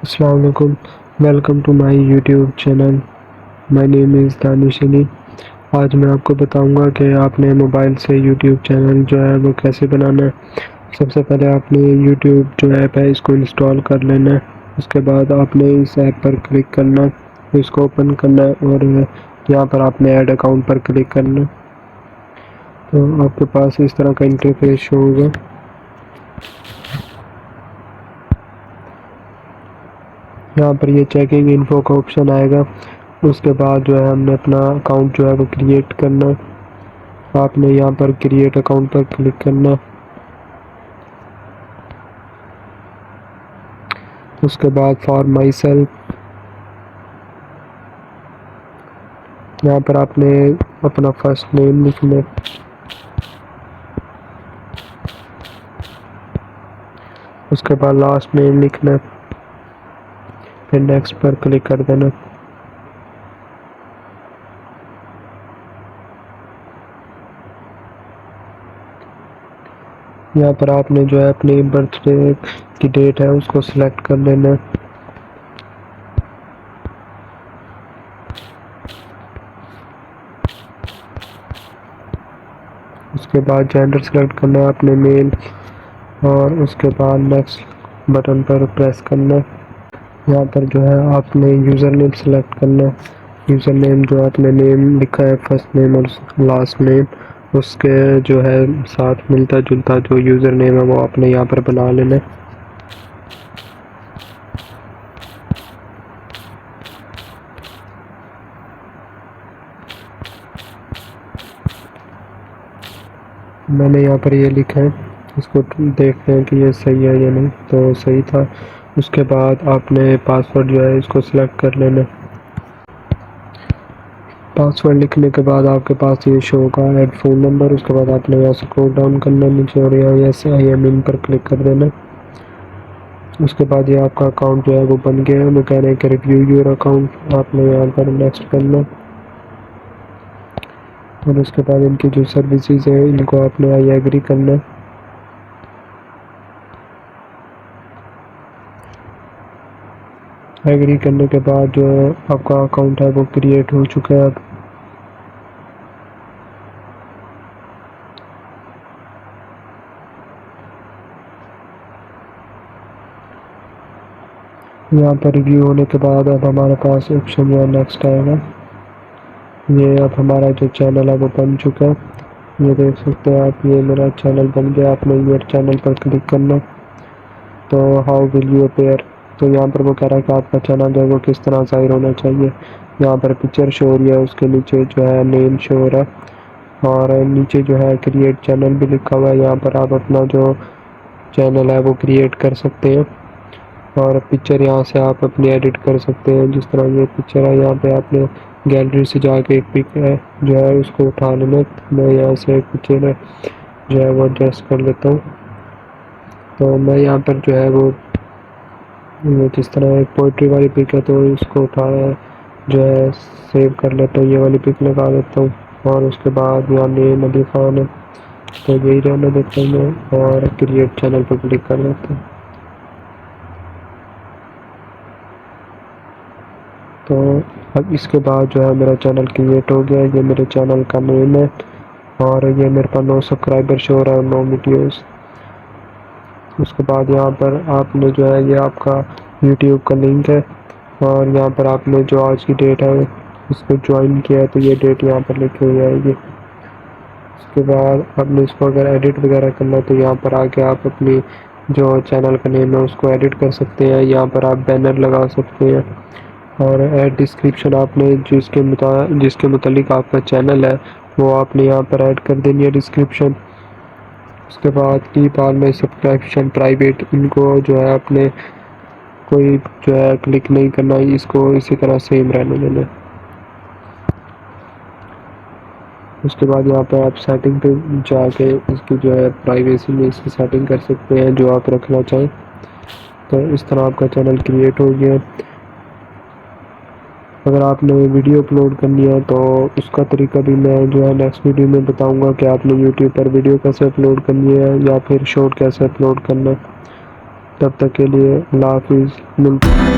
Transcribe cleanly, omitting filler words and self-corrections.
Assalamu alaikum. Welcome to my YouTube channel. My name is Danish Ali. आज मैं आपको बताऊंगा कि आपने मोबाइल से यूट्यूब चैनल जो है वो कैसे बनाना है. सबसे पहले आपने यूट्यूब जो ऐप है इसको इंस्टॉल कर लेना है. उसके बाद आपने इस ऐप पर क्लिक करना है, इसको ओपन करना है और यहाँ पर आपने ऐड अकाउंट पर क्लिक करना है. तो आपके पास इस तरह का इंटरफेस शो होगा. यहाँ पर ये चेकिंग इन्फो का ऑप्शन आएगा. उसके बाद जो है हमने अपना अकाउंट जो है वो क्रिएट करना. आपने यहाँ पर क्रिएट अकाउंट पर क्लिक करना. उसके बाद फॉर माई सेल्फ यहाँ पर आपने अपना फर्स्ट नेम लिखना. उसके बाद लास्ट नेम लिखना, फिर नेक्स्ट पर क्लिक कर देना. यहाँ पर आपने जो है अपनी बर्थडे की डेट है उसको सिलेक्ट कर लेना. उसके बाद जेंडर सेलेक्ट करना है आपने मेल और उसके बाद नेक्स्ट बटन पर प्रेस करना. यहाँ पर जो है आपने यूज़र नेम सेलेक्ट करना है. यूज़र नेम जो आपने नेम लिखा है फर्स्ट नेम और लास्ट नेम उसके जो है साथ मिलता जुलता जो यूज़र नेम है वो आपने यहाँ पर बना लेना है. मैंने यहाँ पर ये लिखा है, इसको देखते हैं कि ये सही है या नहीं. तो सही था. उसके बाद आपने पासवर्ड जो है इसको सिलेक्ट कर लेना. पासवर्ड लिखने के बाद आपके पास ये शो होगा ऐड फ़ोन नंबर. उसके बाद आपने यहाँ स्क्रॉल डाउन करना नीचे और यहाँ यस आई एम इन पर क्लिक कर देना. उसके बाद ये आपका अकाउंट जो है वो बन गया है. वो कह रहे हैं कि रिव्यू योर अकाउंट. आपने यहाँ पर नेक्स्ट करना और उसके बाद इनकी जो सर्विसेज है इनको आपने आई एग्री करना. एग्री करने के बाद जो आपका अकाउंट है वो क्रिएट हो चुका है. अब यहाँ पर रिव्यू होने के बाद अब हमारे पास ऑप्शन यहाँ नेक्स्ट आएगा. ये अब हमारा जो चैनल है वो बन चुका है. ये देख सकते हैं आप, ये मेरा चैनल बन गया. आपने योर चैनल पर क्लिक करना. तो हाउ विल यू अपेयर, तो यहाँ पर वो कह रहा है कि आपका चैनल जो है वो किस तरह ज़ाहिर होना चाहिए. यहाँ पर पिक्चर शो हो रही है, उसके नीचे जो है नेम शो हो रहा है और नीचे जो है क्रिएट चैनल भी लिखा हुआ है. यहाँ पर आप अपना जो चैनल है वो क्रिएट कर सकते हैं और पिक्चर यहाँ से आप अपनी एडिट कर सकते हैं. जिस तरह ये पिक्चर है यहाँ पे आपने गैलरी से जाके एक पिक है जो है उसको उठा लेना. मैं यहाँ से एक पिक्चर जो है वो एडजस्ट कर लेता हूँ. तो मैं यहाँ पर जो है वो जिस तरह एक पोइट्री वाली पिक है तो इसको उठाया जो है सेव कर लेता हूँ. ये वाली पिक लगा लेता हूँ और उसके बाद यहाँ नेम अली खान है तो यही रहने देता हूँ मैं और क्रिएट चैनल पर क्लिक कर लेता हूँ. तो अब इसके बाद जो है मेरा चैनल क्रिएट हो गया. ये मेरे चैनल का नेम है और ये मेरे पास 9 सब्सक्राइबर शो हो रहा है, 9 वीडियोस. उसके बाद यहाँ पर आपने जो है ये आपका यूट्यूब का लिंक है और यहाँ पर आपने जो आज की डेट है इसको ज्वाइन किया है तो ये डेट यहाँ पर लिखी हुई आएगी. उसके बाद आपने इसको अगर एडिट वगैरह करना है तो यहाँ पर आके आप अपनी जो चैनल का नेम है उसको एडिट कर सकते हैं. यहाँ पर आप बैनर लगा सकते हैं और ऐड डिस्क्रिप्शन आपने जिसके मुतालिक आपका चैनल है वो आपने यहाँ पर ऐड कर देनी है डिस्क्रिप्शन. उसके बाद कीप ऑल में सब्सक्रिप्शन प्राइवेट, इनको जो है आपने कोई जो है क्लिक नहीं करना, इसको इसी तरह सेम रहने देना. उसके बाद यहाँ पर आप सेटिंग पे जाके इसकी जो है प्राइवेसी में इसकी सेटिंग कर सकते हैं जो आप रखना चाहें. तो इस तरह आपका चैनल क्रिएट हो गया. अगर आपने वीडियो अपलोड करनी है तो उसका तरीका भी मैं जो है नेक्स्ट वीडियो में बताऊंगा कि आपने यूट्यूब पर वीडियो कैसे अपलोड करनी है या फिर शॉर्ट कैसे अपलोड करना है. तब तक के लिए अल्लाह हाफिज़, मिलते हैं।